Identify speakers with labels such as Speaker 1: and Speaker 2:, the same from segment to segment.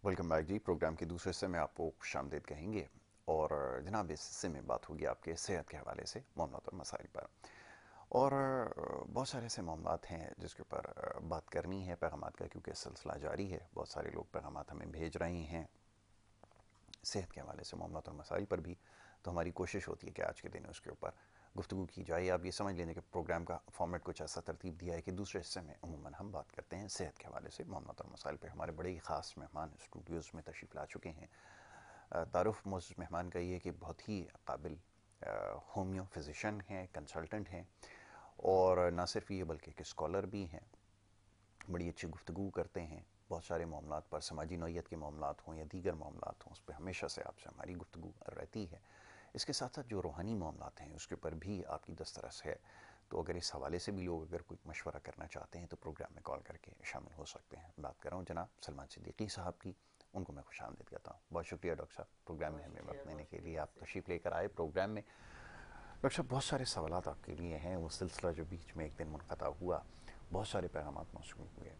Speaker 1: Welcome back जी। Programme के दूसरे हिस्से में आपको खुशामदीद कहेंगे। और जनाब, इस हिस्से में बात होगी आपके सेहत के हवाले से मामलात और मसाइल पर। और बहुत सारे ऐसे मामलात हैं जिसके ऊपर बात करनी है पैगामात का, क्योंकि सिलसिला जारी है। बहुत सारे लोग पैगामात हमें भेज रहे हैं सेहत के हवाले से मामलात और मसाइल पर भी। तो हमारी कोशिश होती है कि आज के दिन उसके ऊपर गुफ्तगू की जाए। आप ये समझ लेने कि प्रोग्राम का फॉर्मेट कुछ ऐसा तरतीब दिया है कि दूसरे हिस्से में अमूमन हम बात करते हैं सेहत के हवाले से मामलात और मसाइल पर। हमारे बड़े ही ख़ास मेहमान स्टूडियोज़ में तशरीफ़ ला चुके हैं। तारुफ मोअज़्ज़ज़ मेहमान का ये कि बहुत ही काबिल होम्यो फिजिशन हैं, कंसल्टेंट हैं, और ना सिर्फ ये बल्कि एक स्कॉलर भी हैं। बड़ी अच्छी गुफ्तगू करते हैं बहुत सारे मामलात पर, समाजी नौइयत के मामलात हों या दीगर मामलात हों, उस पर हमेशा से आपसे हमारी गुफ्तगू रहती है। इसके साथ साथ जो रूहानी मामलात हैं उसके ऊपर भी आपकी दस्तरस है। तो अगर इस हवाले से भी लोग अगर कोई मशवरा करना चाहते हैं तो प्रोग्राम में कॉल करके शामिल हो सकते हैं। बात कर रहा हूँ जनाब सलमान सिद्दीकी साहब की, उनको मैं खुशामदीद कहता हूँ। बहुत शुक्रिया डॉक्टर साहब, प्रोग्राम में हमें वक्त देने के लिए। आप तशरीफ़ लेकर आए प्रोग्राम में। डॉक्टर साहब, बहुत सारे सवालात आपके लिए हैं। वो सिलसिला जो बीच में एक दिन मुनक़ता हुआ, बहुत सारे पैगामात मौसूल हुए।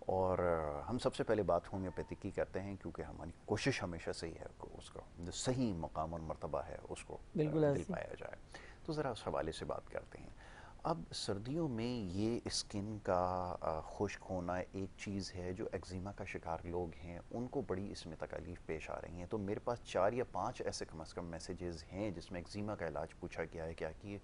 Speaker 1: और हम सबसे पहले बात होम्योपैथी की करते हैं, क्योंकि हमारी कोशिश हमेशा से ही है कि उसका जो सही मकाम और मर्तबा है उसको
Speaker 2: बिल्कुल
Speaker 1: दिल
Speaker 2: ऐसी।
Speaker 1: पाया जाए। तो ज़रा उस हवाले से बात करते हैं। अब सर्दियों में ये स्किन का खुश्क होना एक चीज़ है जो एक्जिमा का शिकार लोग हैं उनको बड़ी इसमें तकलीफ़ पेश आ रही हैं। तो मेरे पास 4 या 5 ऐसे कम अज़ कम मैसेजेस हैं जिसमें एक्जिमा का इलाज पूछा गया है, क्या कि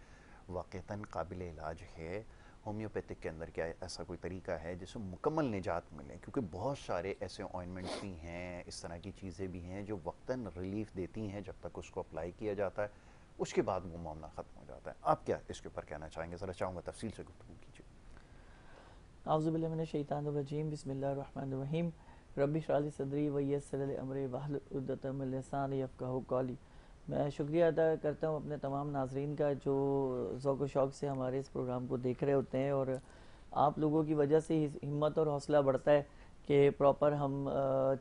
Speaker 1: वाक़तन काबिल इलाज है। होम्योपैथिक के अंदर क्या ऐसा कोई तरीका है जिससे मुकम्मल निजात मिले, क्योंकि बहुत सारे ऐसे ऑइंटमेंट्स भी हैं, इस तरह की चीज़ें भी हैं जो वक्तन रिलीफ देती हैं जब तक उसको अप्लाई किया जाता है, उसके बाद वो मामला ख़त्म हो जाता है। आप क्या इसके ऊपर कहना चाहेंगे? ज़रा चाहूँगा तफसील से गुफ्तगू कीजिए।
Speaker 2: आउज़ुबिल्लाहि मिनश्शैतानिर्रजीम बिस्मिल्लाहिर्रहमानिर्रहीम रब्बि इश्रह ली सदरी व यस्सिर ली अमरी वहलुल उक़दतम मिन लिसानी यफ़क़हू क़ौली। मैं शुक्रिया अदा करता हूँ अपने तमाम नाज़रीन का जो ज़ौक़ व शौक़ से हमारे इस प्रोग्राम को देख रहे होते हैं, और आप लोगों की वजह से हिम्मत और हौसला बढ़ता है कि प्रॉपर हम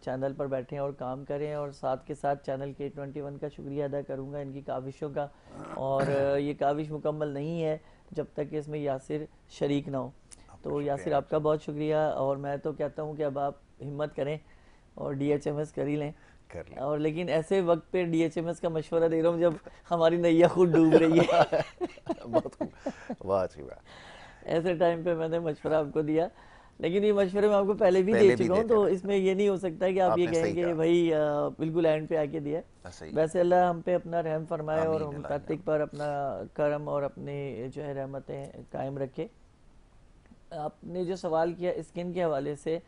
Speaker 2: चैनल पर बैठें और काम करें। और साथ के साथ चैनल K21 का शुक्रिया अदा करूँगा इनकी काविशों का। और ये काविश मुकम्मल नहीं है जब तक कि इसमें यासिर शरीक ना हो।
Speaker 1: आपका
Speaker 2: तो यासिर
Speaker 1: शुक्रिया डॉक्टर
Speaker 2: आपका
Speaker 1: साहब।
Speaker 2: बहुत शुक्रिया। और मैं तो कहता हूँ कि अब आप हिम्मत करें और DHMS कर ही लें।
Speaker 1: कर लें।
Speaker 2: और लेकिन ऐसे वक्त पे DHMS का मशवरा दे रहा हूँ जब हमारी नैया खुद डूब रही है।
Speaker 1: बहुत खूब, वाह जी वाह।
Speaker 2: ऐसे टाइम पे मैंने मशवरा आपको दिया, लेकिन ये मशवरे मैं आपको पहले भी दे
Speaker 1: पहले भी
Speaker 2: चुका हूँ,
Speaker 1: देते
Speaker 2: तो
Speaker 1: रहे हैं।
Speaker 2: इसमें ये नहीं हो सकता कि आप ये
Speaker 1: आपने सही
Speaker 2: कहेंगे
Speaker 1: कहा।
Speaker 2: भाई बिल्कुल एंड पे आके दिया है।
Speaker 1: सही कहा।
Speaker 2: वैसे अल्लाह हम पे अपना रहम फरमाए और
Speaker 1: आमीन इलाही
Speaker 2: मुतातिक
Speaker 1: आमीन।
Speaker 2: पर अपना करम और अपने जो है रहमतें कायम रखे। आपने जो सवाल किया स्किन के हवाले से,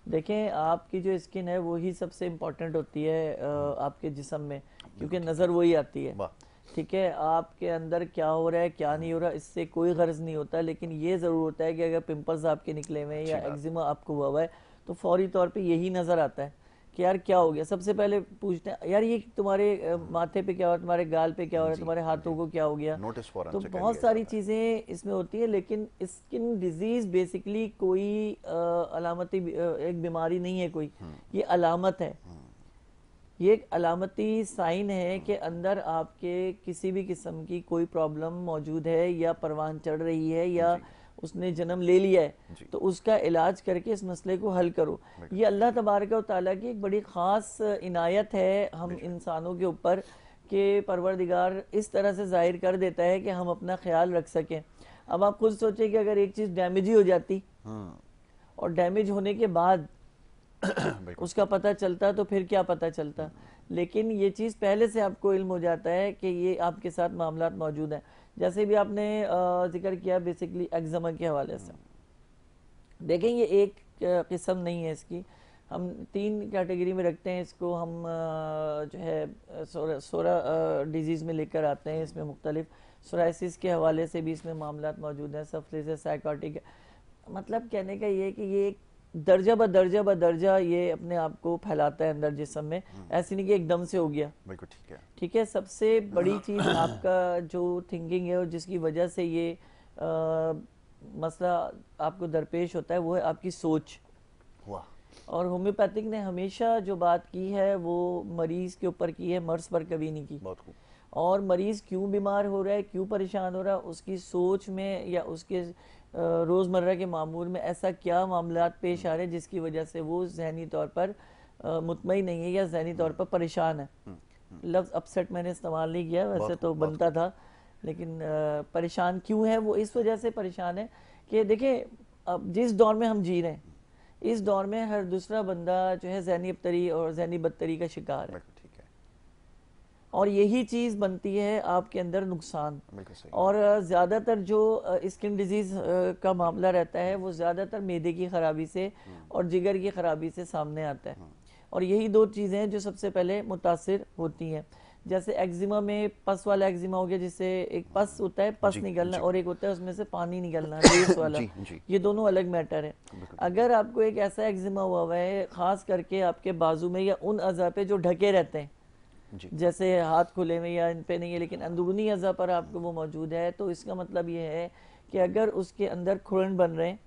Speaker 2: देखें आपकी जो स्किन है वही सबसे इम्पोर्टेंट होती है आपके जिस्म में, क्योंकि
Speaker 1: बिल्कुल ठीक है।
Speaker 2: नज़र वही आती है।
Speaker 1: वाह।
Speaker 2: ठीक है, आपके अंदर क्या हो रहा है क्या नहीं हो रहा इससे कोई गर्ज नहीं होता, लेकिन ये ज़रूर होता है कि अगर पिंपल्स आपके निकले हुए हैं
Speaker 1: अच्छी
Speaker 2: या
Speaker 1: बात।
Speaker 2: एक्जिमा आपको हुआ हुआ है तो फौरी तौर पे यही नज़र आता है कि यार क्या हो गया। सबसे पहले पूछते हैं यार ये तुम्हारे माथे पे क्या हो रहा है, तुम्हारे गाल पे क्या हो रहा है,
Speaker 1: जी
Speaker 2: तुम्हारे
Speaker 1: जी।
Speaker 2: हाथों को क्या हो गया।
Speaker 1: नोटिस फ़ौरन
Speaker 2: तो
Speaker 1: से कर
Speaker 2: बहुत
Speaker 1: लिया
Speaker 2: सारी
Speaker 1: जाता है।
Speaker 2: चीज़ें इसमें होती है, लेकिन स्किन डिजीज़ बेसिकली कोई अलामती एक बीमारी नहीं है कोई, ये अलामत है। ये एक अलामती साइन है कि अंदर आपके किसी भी किस्म की कोई प्रॉब्लम मौजूद है या परवान चढ़ रही है या
Speaker 1: जी
Speaker 2: उसने जन्म ले लिया है।
Speaker 1: जी।
Speaker 2: तो उसका इलाज करके इस मसले को हल करो।
Speaker 1: बिल्कुल
Speaker 2: ये
Speaker 1: ठीक
Speaker 2: अल्लाह
Speaker 1: है।
Speaker 2: तबारक व तआला की एक बड़ी ख़ास इनायत है हम
Speaker 1: बेशक।
Speaker 2: इंसानों के ऊपर कि परवरदिगार इस तरह से ज़ाहिर कर देता है कि हम अपना ख्याल रख सकें। अब आप खुद सोचें कि अगर एक चीज़ डैमेज ही हो जाती और डैमेज होने के बाद
Speaker 1: बिल्कुल।
Speaker 2: उसका पता चलता तो फिर क्या पता चलता, लेकिन ये चीज़ पहले से आपको इल्म हो जाता है कि ये आपके साथ मामलात मौजूद हैं। जैसे भी आपने जिक्र किया बेसिकली एक्ज़मा के हवाले से, देखें ये एक किस्म नहीं है इसकी, हम 3 कैटेगरी में रखते हैं इसको। हम जो है सोरा डिजीज़ में लेकर आते हैं। इसमें मुख्तलिफ सोराइसिस के हवाले से भी इसमें मामलात मौजूद हैं, सफलिस साइकोटिक। मतलब कहने का ये है कि ये एक दर्जा ब दर्जा ये अपने आप को फैलाता है अंदर जिस्म में, ऐसी नहीं कि एकदम से हो गया।
Speaker 1: बिल्कुल ठीक है।
Speaker 2: ठीक है, सबसे बड़ी चीज़ आपका जो थिंकिंग है और जिसकी वजह से ये मसला आपको दरपेश होता है वो है आपकी सोच।
Speaker 1: वाह।
Speaker 2: और होम्योपैथिक ने हमेशा जो बात की है वो मरीज़ के ऊपर की है, मर्ज़ पर कभी नहीं की।
Speaker 1: बहुत खूब।
Speaker 2: और मरीज़ क्यों बीमार हो रहा है, क्यों परेशान हो रहा है, उसकी सोच में या उसके रोज़मर्रा के मामूल में ऐसा क्या मामलात पेश आ रहे हैं जिसकी वजह से वो जहनी तौर पर मुतमईन नहीं है या ज़हनी तौर पर परेशान है। लफ्ज़ अपसेट मैंने इस्तेमाल नहीं किया, वैसे तो बनता था, लेकिन परेशान क्यों है? वो इस वजह से परेशान है कि देखिए, अब जिस दौर में हम जी रहे हैं, इस दौर में हर दूसरा बंदा जो है ज़हनी अबतरी और ज़हनी बदतरी का शिकार है,
Speaker 1: ठीक है।
Speaker 2: और यही चीज़ बनती है आपके अंदर नुकसान।
Speaker 1: बिल्कुल सही।
Speaker 2: और ज़्यादातर जो स्किन डिजीज़ का मामला रहता है वो ज़्यादातर मैदे की ख़राबी से और जिगर की ख़राबी से सामने आता है, और यही दो चीज़ें हैं जो सबसे पहले मुतासिर होती हैं। जैसे एक्जिमा में पस वाला एक्जिमा हो गया, जिससे एक पस होता है, पस निकलना, और एक होता है उसमें से पानी निकलना, लेस वाला। ये दोनों अलग मैटर है। अगर आपको एक ऐसा एक्जिमा हुआ है, ख़ास करके आपके बाजू में या उन अज़ा पे जो ढके रहते हैं, जैसे हाथ खुले में या इन पे नहीं है लेकिन अंदरूनी अज़ा पर आपको वो मौजूद है, तो इसका मतलब ये है कि अगर उसके अंदर खुरन बन रहे हैं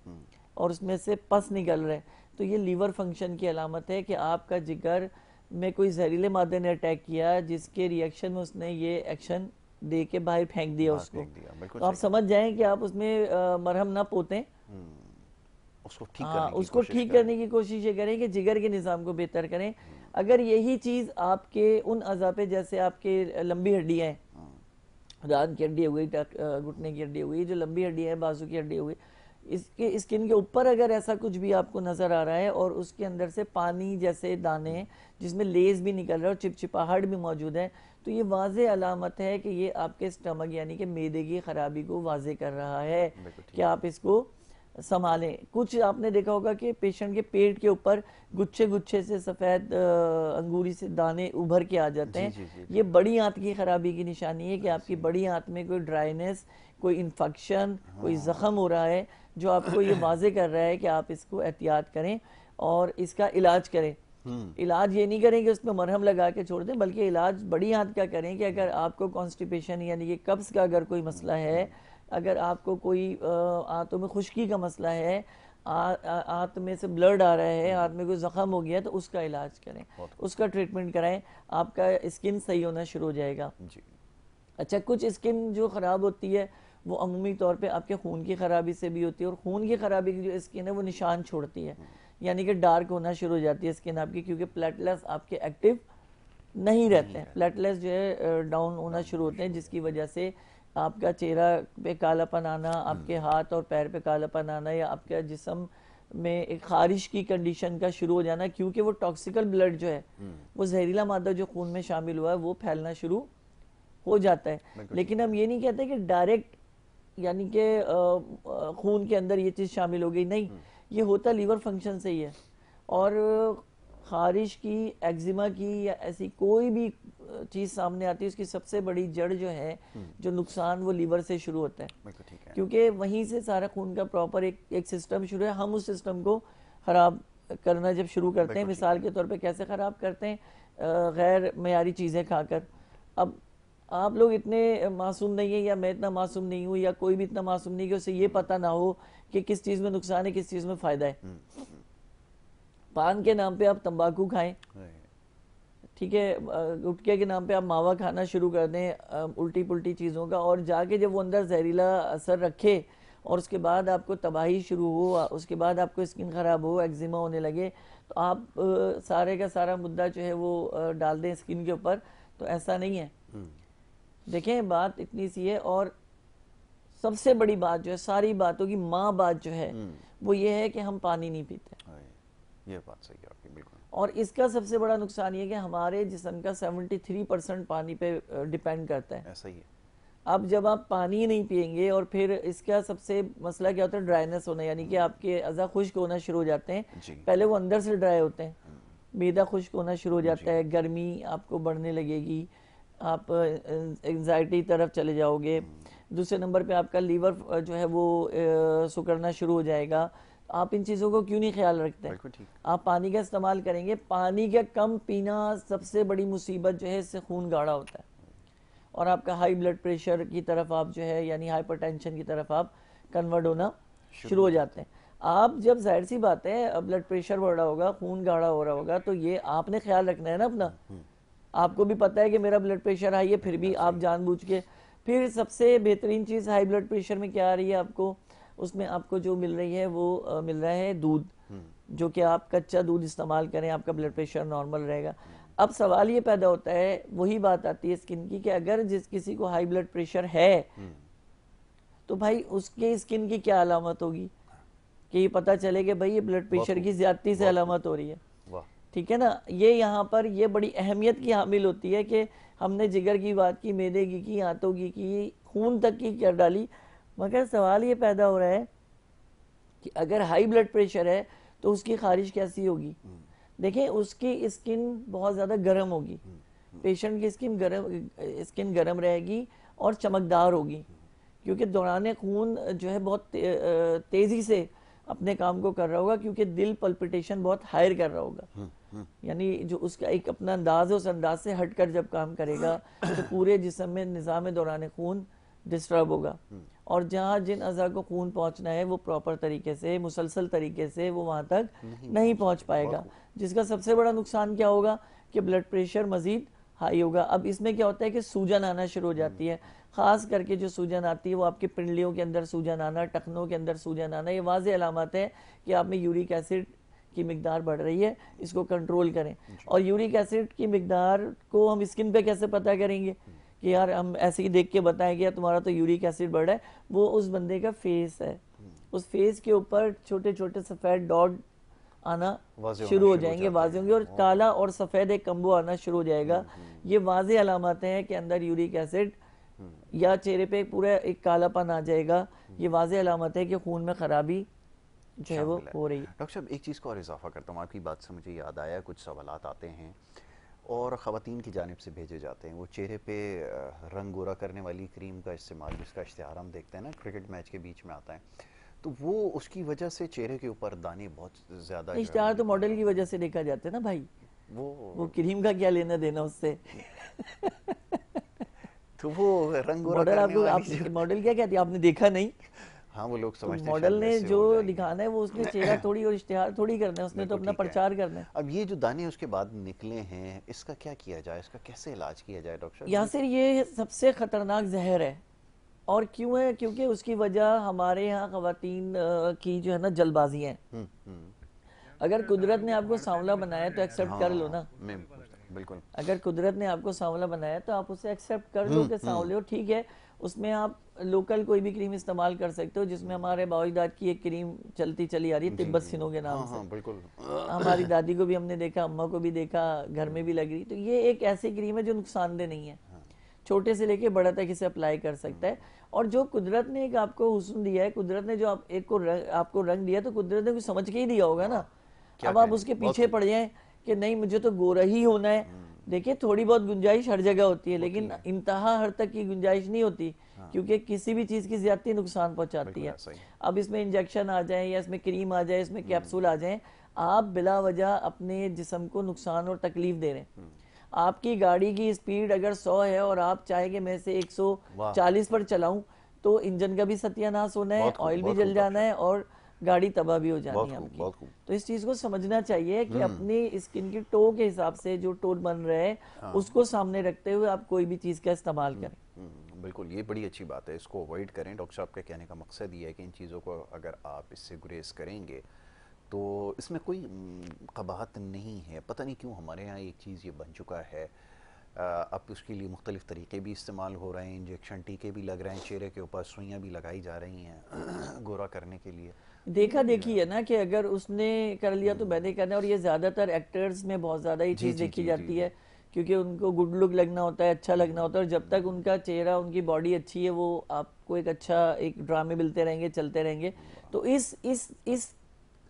Speaker 2: और उसमें से पस निकल रहे हैं, तो ये लीवर फंक्शन की अलामत है कि आपका जिगर में कोई जहरीले मादे ने अटैक किया, जिसके रिएक्शन में उसने ये एक्शन दे के बाहर फेंक दिया उसको। तो आप समझ जाएं कि आप उसमें मरहम ना पोतें, उसको ठीक करने की कोशिश ये करें कि जिगर के निज़ाम को बेहतर करें। अगर यही चीज़ आपके उन अज़ा पे, जैसे आपके लंबी हड्डियाँ हैं, रान की हड्डी हो गई, घुटने की हड्डी हो गई, जो लंबी हड्डी है, बाजू की हड्डी हो गई, इसके स्किन के ऊपर अगर ऐसा कुछ भी आपको नज़र आ रहा है और उसके अंदर से पानी जैसे दाने जिसमें लेस भी निकल रहा है और चिपचिपाहट भी मौजूद है, तो ये वाज़े अलामत है कि ये आपके स्टमक यानी कि मैदे की ख़राबी को वाज़े कर रहा है कि आप इसको संभालें। कुछ आपने देखा होगा कि पेशेंट के पेट के ऊपर गुच्छे गुच्छे से सफ़ेद अंगूरी से दाने उभर के आ जाते हैं। ये बड़ी आंत की खराबी की निशानी है कि आपकी बड़ी आंत में कोई ड्राइनेस, कोई इन्फेक्शन, कोई ज़ख़म हो रहा है, जो आपको ये वाज़े कर रहा है कि आप इसको एहतियात करें और इसका इलाज करें। इलाज ये नहीं करें कि उसमें मरहम लगा के छोड़ दें, बल्कि इलाज बड़ी आंत का करें कि अगर आपको कॉन्स्टिपेशन यानी कि कब्ज़ का अगर कोई मसला है, अगर आपको कोई आंतों में खुश्की का मसला है, आंत में से ब्लड आ रहा है, आंत में कोई ज़ख़म हो गया, तो उसका इलाज करें, उसका ट्रीटमेंट कराएं, आपका स्किन सही होना शुरू हो जाएगा। अच्छा, कुछ स्किन जो ख़राब होती है वो अमूमी तौर पे आपके खून की ख़राबी से भी होती है, और खून की ख़राबी की जो स्किन है वो निशान छोड़ती है, यानी कि डार्क होना शुरू हो जाती है स्किन आपकी, क्योंकि प्लेटलेट्स आपके एक्टिव नहीं रहते हैं। प्लेटलेट्स जो है डाउन होना शुरू होते हैं, जिसकी वजह से आपका चेहरा पे कालापन आना, आपके हाथ और पैर पे कालापन आना, या आपका जिस्म में एक खारिश की कंडीशन का शुरू हो जाना, क्योंकि वो टॉक्सिकल ब्लड जो है, वो जहरीला मादा जो खून में शामिल हुआ है वो फैलना शुरू हो जाता है। लेकिन हम ये नहीं कहते कि डायरेक्ट यानी कि खून के अंदर ये चीज़ शामिल हो गई, नहीं, ये होता लीवर फंक्शन से ही है। और खारिश की, एक्जिमा की या ऐसी कोई भी चीज़ सामने आती है, उसकी सबसे बड़ी जड़ जो है, जो नुकसान, वो लीवर से शुरू होता है, क्योंकि वहीं से सारा खून का प्रॉपर एक सिस्टम शुरू है। हम उस सिस्टम को ख़राब करना जब शुरू करते हैं, मिसाल के तौर पे कैसे ख़राब करते हैं, गैर मयारी चीज़ें खाकर। अब आप लोग इतने मासूम नहीं है, या मैं इतना मासूम नहीं हूँ, या कोई भी इतना मासूम नहीं कि उसे ये पता ना हो कि किस चीज़ में नुकसान है, किस चीज़ में फ़ायदा है। पान के नाम पे आप तंबाकू खाएं, ठीक है, गुटखे के नाम पे आप मावा खाना शुरू कर दें, उल्टी पुल्टी चीज़ों का, और जाके जब वो अंदर जहरीला असर रखे और उसके बाद आपको तबाही शुरू हो, उसके बाद आपको स्किन ख़राब हो, एक्जिमा होने लगे, तो आप सारे का सारा मुद्दा जो है वो डाल दें स्किन के ऊपर, तो ऐसा नहीं है। देखें, बात इतनी सी है, और सबसे बड़ी बात जो है, सारी बातों की माँ बात जो है, वो ये है कि हम पानी नहीं पीते।
Speaker 1: ये बात सही है आपकी, बिल्कुल।
Speaker 2: और इसका सबसे बड़ा नुकसान ये है कि हमारे जिस्म का 73% पानी पे डिपेंड करता है।
Speaker 1: ऐसा ही है।
Speaker 2: अब जब आप पानी नहीं पिएंगे, और फिर इसका सबसे मसला क्या होता है, ड्राइनेस होना, यानी कि आपके अज़ा खुश्क होना शुरू हो जाते हैं। पहले वो अंदर से ड्राई होते हैं, मैदा खुश्क होना शुरू हो जाता है, गर्मी आपको बढ़ने लगेगी, आप एंजाइटी तरफ चले जाओगे। दूसरे नंबर पे आपका लीवर जो है वो सुकड़ना शुरू हो जाएगा। आप इन चीज़ों को क्यों नहीं ख्याल रखते हैं? आप पानी का इस्तेमाल करेंगे, पानी का कम पीना सबसे बड़ी मुसीबत जो है, इससे खून गाढ़ा होता है और आपका हाई ब्लड प्रेशर की तरफ आप जो है, यानी हाइपरटेंशन की तरफ आप कन्वर्ट होना शुरू हो जाते हैं। आप जब, जाहिर सी बात है, ब्लड प्रेशर बढ़ रहा होगा, खून गाढ़ा हो रहा होगा, तो ये आपने ख्याल रखना है ना अपना। आपको भी पता है कि मेरा ब्लड प्रेशर हाई है, फिर भी आप जानबूझ के, फिर सबसे बेहतरीन चीज़ हाई ब्लड प्रेशर में क्या आ रही है आपको, उसमें आपको जो मिल रही है वो मिल रहा है दूध। जो कि आप कच्चा दूध इस्तेमाल करें, आपका ब्लड प्रेशर नॉर्मल रहेगा। अब सवाल ये पैदा होता है, वही बात आती है स्किन की, कि अगर जिस किसी को हाई ब्लड प्रेशर है तो भाई उसके स्किन की क्या अलामत होगी, कि ये पता चले कि भाई ये ब्लड प्रेशर की ज्यादती से अलामत हो रही है। ठीक है ना, ये यहाँ पर ये बड़ी अहमियत की हामिल होती है कि हमने जिगर की बात की, मैदे की, आंतों की, खून तक की कर डाली। मगर सवाल ये पैदा हो रहा है कि अगर हाई ब्लड प्रेशर है तो उसकी खारिश कैसी होगी। देखें, उसकी स्किन बहुत ज़्यादा गर्म होगी, पेशेंट की स्किन गर्म रहेगी और चमकदार होगी, क्योंकि दौरान खून जो है बहुत तेज़ी से अपने काम को कर रहा होगा, क्योंकि दिल पल्पिटेशन बहुत हायर कर रहा होगा। यानी जो उसका एक अपना अंदाज है, उस अंदाज से हटकर जब काम करेगा तो पूरे जिस्म में निज़ाम दौरान खून डिस्टर्ब होगा, और जहाँ जिन अज़ा को खून पहुँचना है वो प्रॉपर तरीके से, मुसलसल तरीके से वो वहाँ तक नहीं पहुँच पाएगा, जिसका सबसे बड़ा नुकसान क्या होगा कि ब्लड प्रेशर मज़ीद हाई होगा। अब इसमें क्या होता है कि सूजन आना शुरू हो जाती है, ख़ास करके जो सूजन आती है वो आपकी पिंडलियों के अंदर सूजन आना, टखनों के अंदर सूजन आना, ये वाज़ेह अलामत है कि आप में यूरिक एसिड की मिकदार बढ़ रही है। इसको कंट्रोल करें। और यूरिक एसिड की मिकदार को हम स्किन पे कैसे पता करेंगे कि यार हम ऐसे ही देख के बताएं कि यार तुम्हारा तो यूरिक एसिड बढ़ रहा है? वो उस बंदे का फेस है, उस फेस के ऊपर छोटे छोटे सफ़ेद डॉट आना शुरू हो जाएंगे, वाज़े होंगे, और काला और सफ़ेद एक कम्बो आना शुरू हो जाएगा। ये वाज़े अलामतें हैं कि अंदर यूरिक एसिड, या चेहरे पे पूरा एक कालापन आ जाएगा। ये वाज़े अलामत है कि खून में खराबी जो है वो हो रही है।
Speaker 1: डॉक्टर साहब, एक चीज़ को और इजाफा करता हूँ, आपकी बात से मुझे याद आया, कुछ सवालात आते हैं और ख़वातीन की जानिब से भेजे जाते हैं, वो चेहरे पे रंग गोरा करने वाली क्रीम का इस्तेमाल, जिसका इश्तिहार हम देखते हैं ना क्रिकेट मैच के बीच में आता है, तो वो उसकी वजह से चेहरे के ऊपर दाने बहुत ज़्यादा।
Speaker 2: इश्तिहार तो मॉडल की वजह से देखा जाता है ना भाई, वो क्रीम का क्या लेना देना उससे।
Speaker 1: तो वो रंग गोरा
Speaker 2: मॉडल आपको मॉडल क्या कहती है, आपने देखा नहीं?
Speaker 1: हाँ, वो लोग समझते हैं
Speaker 2: मॉडल ने जो दिखाना है वो उसने चेहरा थोड़ी और इश्तिहार थोड़ी करना है, उसने तो अपना प्रचार करना है।
Speaker 1: अब ये जो दाने उसके बाद निकले हैं, इसका क्या किया जाए, इसका कैसे इलाज किया जाए डॉक्टर?
Speaker 2: यासिर, ये सबसे खतरनाक जहर है। और क्यों है? क्योंकि उसकी वजह हमारे यहाँ ख़वातीन की जो है ना जल्दबाजी है। अगर कुदरत ने आपको सांवला बनाया तो एक्सेप्ट कर लो ना।
Speaker 1: बिल्कुल,
Speaker 2: अगर कुदरत ने आपको सांवला बनाया तो आप उसे एक्सेप्ट कर लो कि सांवले हो, ठीक है। उसमें आप लोकल कोई भी क्रीम इस्तेमाल कर सकते हो, जिसमें हमारे बाओजदाद की एक क्रीम चलती चली आ रही है तिब्बत सिनो के नाम से।
Speaker 1: बिल्कुल,
Speaker 2: हमारी दादी को भी हमने देखा, अम्मा को भी देखा, घर में भी लग रही। तो ये एक ऐसी क्रीम है जो नुकसानदेह नहीं है, छोटे से लेके बड़ा तक इसे अप्लाई कर सकता है। और जो कुदरत ने एक आपको हुस्न दिया है, कुदरत ने जो आपको रंग दिया, तो कुदरत ने कुछ समझ के ही दिया होगा ना। अब आप उसके पीछे पड़ जाएं कि नहीं मुझे तो गोरा ही होना है। देखिए, थोड़ी बहुत गुंजाइश हर जगह होती है, लेकिन इंतहा हर तक की गुंजाइश नहीं होती, क्योंकि किसी भी चीज़ की ज्यादती नुकसान पहुंचाती है। अब इसमें इंजेक्शन आ जाए, या इसमें क्रीम आ जाए, इसमें कैप्सूल आ जाए, आप बिला वजह अपने जिस्म को नुकसान और तकलीफ दे रहे हैं। आपकी गाड़ी की स्पीड अगर 100 है और आप चाहे कि मैं इसे 140 पर चलाऊं, तो इंजन का भी सत्यानाश होना है, ऑयल भी जल जाना है, और गाड़ी तबाह भी हो जानी है आपकी। तो इस चीज़ को समझना चाहिए कि अपनी स्किन की टो के हिसाब से जो टोन बन रहा है उसको सामने रखते हुए आप कोई भी चीज़ का इस्तेमाल करें।
Speaker 1: बिल्कुल, ये बड़ी अच्छी बात है, इसको अवॉइड करें। डॉक्टर साहब के कहने का मकसद ये है कि इन चीज़ों को अगर आप इससे गुरेज करेंगे तो इसमें कोई कबाहत नहीं है। पता नहीं क्यों हमारे यहाँ एक चीज़ ये बन चुका है। अब उसके लिए मुख्तलिफ़ तरीके भी इस्तेमाल हो रहे हैं, इंजेक्शन टीके भी लग रहे हैं, चेहरे के ऊपर सुइयाँ भी लगाई जा रही हैं गोरा करने के लिए।
Speaker 2: देखा देखी है ना कि अगर उसने कर लिया तो मैंने करना है। और ये ज़्यादातर एक्टर्स में बहुत ज़्यादा ये चीज़ देखी जाती है, क्योंकि उनको गुड लुक लगना होता है, अच्छा लगना होता है, और जब तक उनका चेहरा, उनकी बॉडी अच्छी है, वो आपको एक अच्छा एक ड्रामे मिलते रहेंगे, चलते रहेंगे। तो इस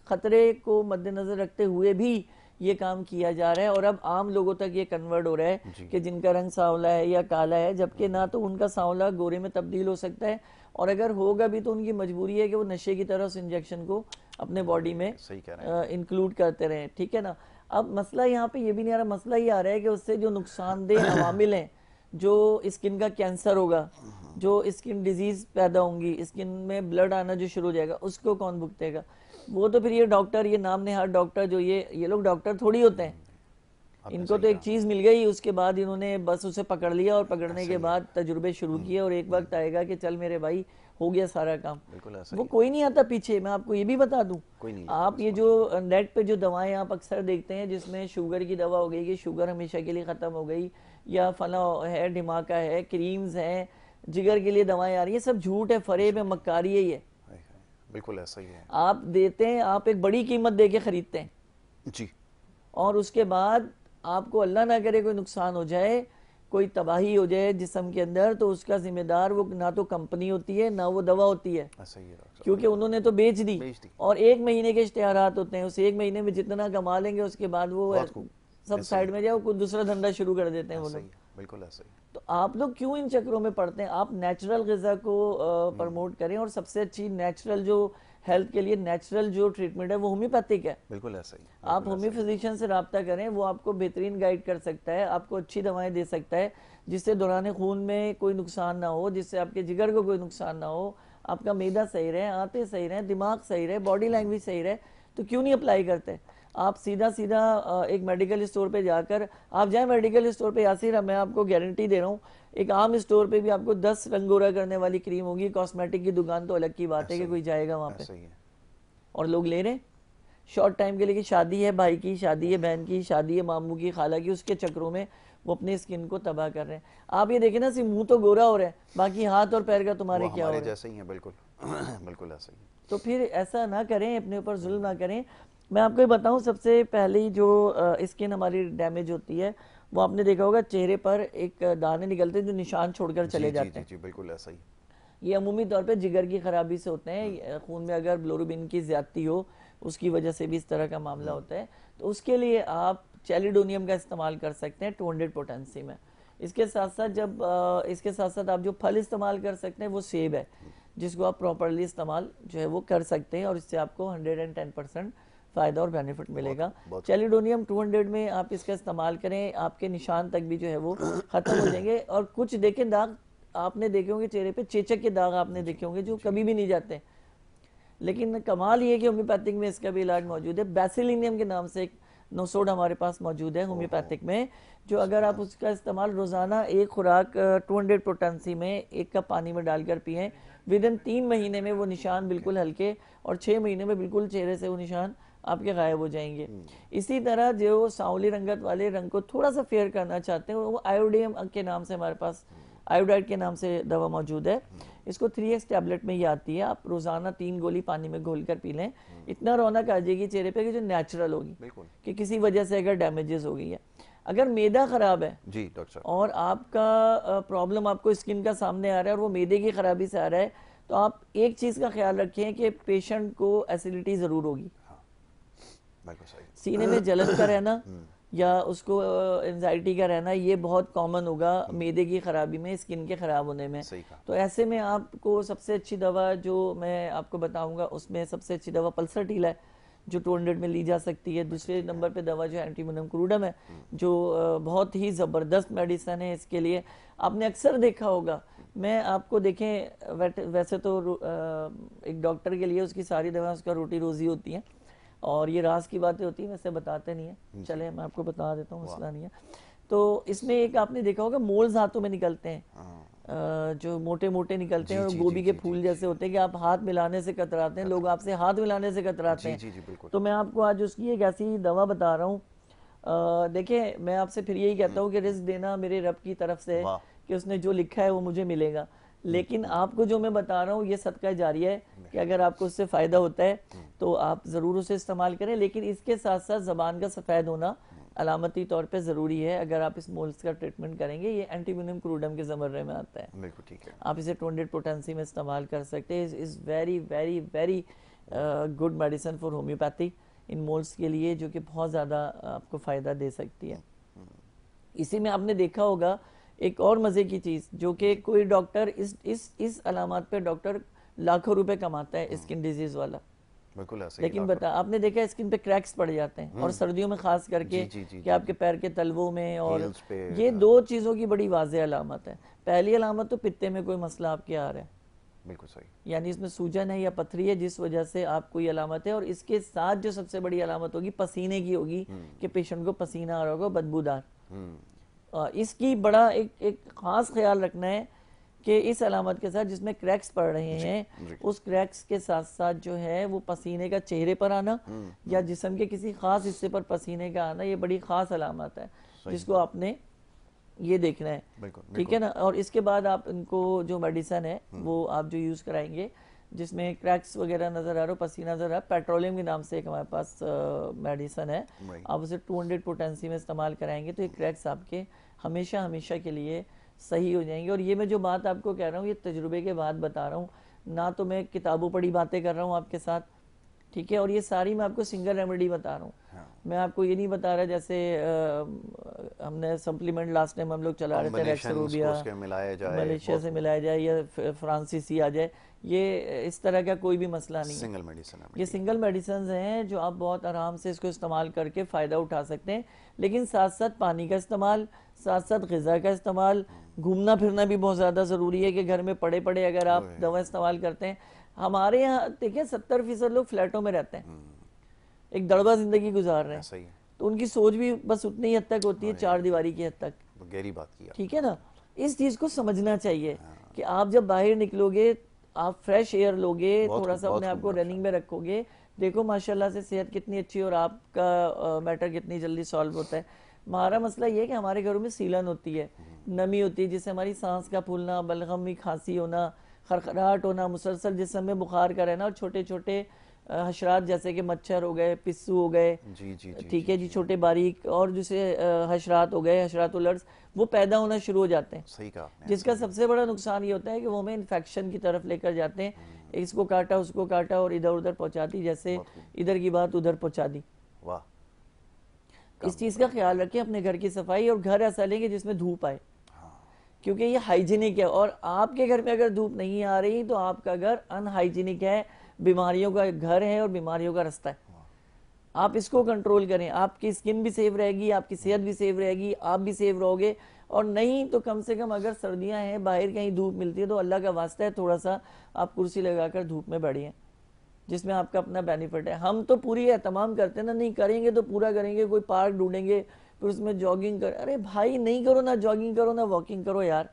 Speaker 2: खतरे को मद्देनजर रखते हुए भी ये काम किया जा रहा है, और अब आम लोगों तक ये कन्वर्ट हो रहा है कि जिनका रंग सांवला है या काला है, जबकि ना तो उनका सांवला गोरे में तब्दील हो सकता है, और अगर होगा भी तो उनकी मजबूरी है कि वो नशे की तरह उस इंजेक्शन को अपने बॉडी में इंक्लूड करते रहें। ठीक है ना। अब मसला यहाँ पे ये भी नहीं आ रहा, मसला ये आ रहा है कि उससे जो नुकसानदेह अवामिल हैं, जो स्किन का कैंसर होगा, जो स्किन डिजीज पैदा होंगी, स्किन में ब्लड आना जो शुरू हो जाएगा, उसको कौन भुगतेगा? वो तो फिर ये डॉक्टर, ये नाम नेहाद डॉक्टर, जो ये लोग डॉक्टर थोड़ी होते हैं।
Speaker 1: आपने
Speaker 2: इनको
Speaker 1: सही
Speaker 2: तो एक
Speaker 1: कहा।
Speaker 2: चीज मिल गई, उसके बाद इन्होंने बस उसे पकड़ लिया और पकड़ने
Speaker 1: ऐसा
Speaker 2: के
Speaker 1: ही है।
Speaker 2: बाद तजुर्बे शुरू किए और एक वक्त आएगा कि चल मेरे भाई हो गया सारा काम।
Speaker 1: बिल्कुल ऐसा
Speaker 2: वो
Speaker 1: ही है।
Speaker 2: कोई नहीं आता पीछे, मैं आपको ये भी बता दूं।
Speaker 1: कोई नहीं आता
Speaker 2: आप ये जो
Speaker 1: रिस्पॉन्सिबिलिटी।
Speaker 2: नेट पे जो दवाएं आप अक्सर देखते हैं जिसमें शुगर की दवा हो गई कि शुगर हमेशा के लिए खत्म हो गई, या फला है ढिमाका है, क्रीम्स हैं, जिगर के लिए दवाएं आ रही है, सब झूठ है, फरेब है, मक्कारी है ये।
Speaker 1: हाय हाय, बिल्कुल ऐसा ही है।
Speaker 2: आप देते हैं, आप एक बड़ी कीमत दे के खरीदते हैं
Speaker 1: जी।
Speaker 2: और उसके बाद आपको अल्लाह ना करे कोई नुकसान हो जाए, कोई तबाही हो जाए जिस्म के अंदर, तो उसका जिम्मेदार वो ना तो कंपनी होती है ना वो दवा होती है,
Speaker 1: ऐसा ही है डॉक्टर साहब,
Speaker 2: क्योंकि
Speaker 1: बिल्कुल।
Speaker 2: उन्होंने तो बेच दी।
Speaker 1: बेच दी।
Speaker 2: और एक महीने के इश्तेहारात होते हैं, उस एक महीने में जितना कमा लेंगे उसके बाद वो
Speaker 1: बहुत खूब।
Speaker 2: सब
Speaker 1: ऐसा ही
Speaker 2: साइड
Speaker 1: है।
Speaker 2: में जाओ, कोई दूसरा धंधा शुरू कर देते हैं वो
Speaker 1: ऐसा ही
Speaker 2: लोग।
Speaker 1: है, बिल्कुल ऐसा ही।
Speaker 2: तो आप लोग क्यों इन चक्रों में पड़ते हैं? आप नेचुरल ग़िज़ा को प्रमोट करें, और सबसे अच्छी नेचुरल जो हेल्थ के लिए नेचुरल जो ट्रीटमेंट है वो होम्योपैथिक है।
Speaker 1: बिल्कुल ऐसा ही।
Speaker 2: आप
Speaker 1: बिल्कुल
Speaker 2: होम्यो
Speaker 1: ऐसा ही।
Speaker 2: फिजिशियन से रब्ता करें, वो आपको बेहतरीन गाइड कर सकता है, आपको अच्छी दवाएं दे सकता है जिससे दौरान खून में कोई नुकसान ना हो, जिससे आपके जिगर को कोई नुकसान ना हो, आपका मैदा सही रहे, आंतें सही रहें, दिमाग सही रहे, बॉडी लैंग्वेज सही रहे। तो क्यों नहीं अप्लाई करते? आप सीधा सीधा एक मेडिकल स्टोर पे जाकर, आप जाएं मेडिकल स्टोर पे, यासिर मैं आपको गारंटी दे रहा हूँ, एक आम स्टोर पे भी आपको 10 रंग गोरा करने वाली क्रीम होगी। कॉस्मेटिक की दुकान तो अलग की बात है
Speaker 1: ऐसा
Speaker 2: कि
Speaker 1: ही
Speaker 2: कोई जाएगा वहाँ पे
Speaker 1: ऐसा ही है।
Speaker 2: और लोग ले रहे हैं शॉर्ट टाइम के लिए कि शादी है भाई की, शादी है बहन की, शादी है मामू की, खाला की, उसके चक्रों में वो अपने स्किन को तबाह कर रहे हैं। आप ये देखें ना, सिर्फ मुंह तो गोरा हो रहा है, बाकी हाथ और पैर का
Speaker 1: वो
Speaker 2: तुम्हारे क्या हो
Speaker 1: हमारे
Speaker 2: रहा है।
Speaker 1: जैसे ही है, बिल्कुल। बिल्कुल ऐसा ही है।
Speaker 2: तो फिर ऐसा ना करें, अपने ऊपर जुल्म ना करें। मैं आपको ये बताऊं, सबसे पहली जो स्किन हमारी डैमेज होती है, वो आपने देखा होगा चेहरे पर एक दाने निकलते हैं जो निशान छोड़कर
Speaker 1: जी
Speaker 2: चले
Speaker 1: जी
Speaker 2: जाते
Speaker 1: जी
Speaker 2: हैं।
Speaker 1: जी, बिल्कुल ऐसा ही।
Speaker 2: ये अमूमी तौर पे जिगर की खराबी से होते हैं, खून में अगर बिलोरुबिन की ज्यादती हो उसकी वजह से भी इस तरह का मामला होता है। तो उसके लिए आप चैलिडोनियम का इस्तेमाल कर सकते हैं 200 पोटेंसी में। इसके साथ साथ इसके साथ साथ आप जो फल इस्तेमाल कर सकते हैं वो सेब है, जिसको आप प्रॉपरली इस्तेमाल जो है वो कर सकते हैं, और इससे आपको 110% फ़ायदा और बेनिफिट मिलेगा।
Speaker 1: बहुत
Speaker 2: चैलिडोनियम 200 में आप इसका इस्तेमाल करें, आपके निशान तक भी जो है वो ख़त्म हो जाएंगे। और कुछ देखें दाग आपने देखे होंगे चेहरे पे, चेचक के दाग आपने देखे होंगे जो कभी भी नहीं जाते। लेकिन कमाल ये है कि होम्योपैथिक में इसका भी इलाज मौजूद है। बेसिलिनियम के नाम से एक नोसोड हमारे पास मौजूद है होम्योपैथिक में, जो अगर आप उसका इस्तेमाल रोज़ाना एक खुराक 200 पोटेंसी में 1 कप पानी में डालकर पिएं, विद इन 3 महीने में वो निशान बिल्कुल हल्के, और 6 महीने में बिल्कुल चेहरे से वो निशान आपके गायब हो जाएंगे। इसी तरह जो सांवली रंगत वाले रंग को थोड़ा सा फेयर करना चाहते हैं, वो आयोडियम के नाम से हमारे पास, आयोडाइड के नाम से दवा मौजूद है। इसको 3x टैबलेट में ही आती है, आप रोजाना 3 गोली पानी में घोल कर पी लें। इतना रौनक आ जाएगी चेहरे पे कि जो नेचुरल होगी,
Speaker 1: बिल्कुल।
Speaker 2: कि किसी वजह से अगर डैमेजेस हो गई है। अगर मैदा खराब है
Speaker 1: जी डॉक्टर साहब।
Speaker 2: और आपका प्रॉब्लम आपको स्किन का सामने आ रहा है और वो मैदे की खराबी से आ रहा है, तो आप एक चीज का ख्याल रखें कि पेशेंट को एसिडिटी जरूर होगी,
Speaker 1: बिल्कुल सही।
Speaker 2: सीने में जलन का रहना या उसको एंजाइटी का रहना, ये बहुत कॉमन होगा मैदे की खराबी में, स्किन के खराब होने में।
Speaker 1: सही कहा।
Speaker 2: तो ऐसे में आपको सबसे अच्छी दवा जो मैं आपको बताऊंगा, उसमें सबसे अच्छी दवा पल्सरटील है जो 200 में ली जा सकती है। दूसरे नंबर पे दवा जो एंटीमोनियम क्रूडम है, जो बहुत ही ज़बरदस्त मेडिसन है इसके लिए। आपने अक्सर देखा होगा, मैं आपको देखें वैसे तो एक डॉक्टर के लिए उसकी सारी दवाएं उसका रोटी रोजी होती हैं, और ये राज की बातें होती हैं, वैसे बताते नहीं है। चले मैं आपको बता देता हूँ, मसला नहीं है। तो इसमें एक आपने देखा होगा मोल्स हाथों में निकलते हैं, जो मोटे मोटे निकलते हैं और गोभी के फूल जैसे होते हैं कि आप हाथ मिलाने से कतराते हैं, लोग आपसे हाथ मिलाने से कतराते हैं।
Speaker 1: जी जी बिल्कुल।
Speaker 2: तो मैं आपको आज उसकी एक ऐसी दवा बता रहा हूँ। देखिए मैं आपसे फिर यही कहता हूँ कि रिस्क देना मेरे रब की तरफ से है,
Speaker 1: वाह।
Speaker 2: कि उसने जो लिखा है वो मुझे मिलेगा। लेकिन आपको जो मैं बता रहा हूँ ये सदका जारिया है, कि अगर आपको उससे फ़ायदा होता है तो आप ज़रूर उसे इस्तेमाल करें। लेकिन इसके साथ साथ ज़बान का सफ़ेद होना अलामती तौर पे ज़रूरी है अगर आप इस मोल्स का ट्रीटमेंट करेंगे। ये एंटीमोनियम क्रूडम के ज़मरे में आता है,
Speaker 1: बिल्कुल ठीक है।
Speaker 2: आप इसे 200 पोटेंसी में इस्तेमाल कर सकते हैं। Is very very very good medicine for homeopathy in moles के लिए, जो कि बहुत ज़्यादा आपको फ़ायदा दे सकती है। इसी में आपने देखा होगा एक और मज़े की चीज़, जो कि कोई डॉक्टर इस अलामत पे डॉक्टर लाखों रुपए कमाता है स्किन डिजीज वाला,
Speaker 1: बिल्कुल ऐसे ही।
Speaker 2: लेकिन बता आपने देखा स्किन पे क्रैक्स पड़ जाते हैं, और सर्दियों में खास करके
Speaker 1: जी, जी, जी,
Speaker 2: कि आपके पैर के तलवों में, और
Speaker 1: Heels पे,
Speaker 2: ये दो चीज़ों की बड़ी वाज़ेह अलामत है। पहली अलामत तो पित्ते में कोई मसला आपके आ रहा है,
Speaker 1: बिल्कुल सही।
Speaker 2: यानी इसमें सूजन है या पथरी है जिस वजह से आपको ये अलामत है। और इसके साथ जो सबसे बड़ी अलामत होगी पसीने की होगी कि पेशेंट को पसीना आ रहा होगा बदबूदार। इसकी बड़ा एक खास ख्याल रखना है कि इस अलामत के साथ जिसमें क्रैक्स पड़ रहे हैं उस क्रैक्स के साथ साथ जो है वो पसीने का चेहरे पर आना या जिस्म के किसी खास हिस्से पर पसीने का आना, ये बड़ी खास अलामत है जिसको आपने ये देखना है। ठीक है ना। और इसके बाद आप इनको जो मेडिसिन है वो आप जो यूज़ कराएंगे जिसमें क्रैक्स वगैरह नज़र आ रहा हो, पसीना नज़र आ रहा, पेट्रोलियम के नाम से एक हमारे पास मेडिसिन है, आप उसे 200 पोटेंसी में इस्तेमाल कराएंगे तो ये क्रैक्स आपके हमेशा हमेशा के लिए सही हो जाएंगे। और ये मैं जो बात आपको कह रहा हूँ ये तजुर्बे के बाद बता रहा हूँ, ना तो मैं किताबों पढ़ी बातें कर रहा हूँ आपके साथ, ठीक है। और ये सारी मैं आपको सिंगल रेमेडी बता रहा हूँ। मैं आपको ये नहीं बता रहा जैसे हमने सप्लीमेंट लास्ट टाइम हम लोग चला रहे थे रेक्सरूबिया मलेशिया से मिलाया जाए या फ्रांसीसी आ जाए, ये इस तरह का कोई भी मसला नहीं
Speaker 1: सिंगल मेडिसिन
Speaker 2: है। ये सिंगल मेडिसिन हैं जो आप बहुत आराम से इसको इस्तेमाल करके फ़ायदा उठा सकते हैं। लेकिन साथ साथ पानी का इस्तेमाल, साथ साथ ग़िज़ा का इस्तेमाल, घूमना फिरना भी बहुत ज़्यादा ज़रूरी है कि घर में पड़े पड़े अगर आप दवा इस्तेमाल करते हैं। हमारे यहाँ देखिए 70% लोग फ्लैटों में रहते हैं, एक दड़बा जिंदगी गुजार रहे हैं, तो उनकी सोच भी बस उतनी हद तक होती है, चार दीवारी की हद तक।
Speaker 1: गहरी बात की,
Speaker 2: ठीक है ना। इस चीज़ को समझना चाहिए कि आप जब बाहर निकलोगे आप फ्रेश एयर लोगे, थोड़ा सा अपने आप को रनिंग में रखोगे, देखो माशाल्लाह से सेहत कितनी अच्छी और आपका मैटर कितनी जल्दी सॉल्व होता है। हमारा मसला ये है कि हमारे घरों में सीलन होती है, नमी होती है, जिससे हमारी सांस का फूलना, बलगमी, खांसी होना, खरखराहट होना, मुसलसल जिस्म में बुखार का रहना और छोटे छोटे हशरात जैसे कि मच्छर हो गए, पिस्सू हो गए, ठीक है जी, छोटे बारीक और जिसे हशरात हो गए, हशरातुल-अर्ज़, वो पैदा होना शुरू हो जाते हैं।
Speaker 1: सही कहा आपने।
Speaker 2: जिसका सबसे बड़ा नुकसान ये होता है कि वो हमें इन्फेक्शन की तरफ लेकर जाते हैं, इसको काटा उसको काटा और इधर उधर पहुंचा दी, जैसे इधर की बात उधर पहुंचा दी। वाह। इस चीज़ का ख्याल रखें, अपने घर की सफाई, और घर ऐसा लेंगे जिसमें धूप आए, क्योंकि ये हाइजीनिक है। और आपके घर में अगर धूप नहीं आ रही तो आपका घर अनहाइजीनिक है, बीमारियों का घर है और बीमारियों का रास्ता है। आप इसको कंट्रोल करें, आपकी स्किन भी सेफ रहेगी, आपकी सेहत भी सेफ रहेगी, आप भी सेफ रहोगे। और नहीं तो कम से कम अगर सर्दियां हैं, बाहर कहीं धूप मिलती है, तो अल्लाह का वास्ता है थोड़ा सा आप कुर्सी लगाकर धूप में बैठिए, जिसमें आपका अपना बेनिफिट है। हम तो पूरी एहतमाम करते हैं ना, नहीं करेंगे तो पूरा करेंगे, कोई पार्क ढूंढेंगे फिर उसमें जॉगिंग कर, अरे भाई नहीं करो ना जॉगिंग करो ना वॉकिंग करो यार,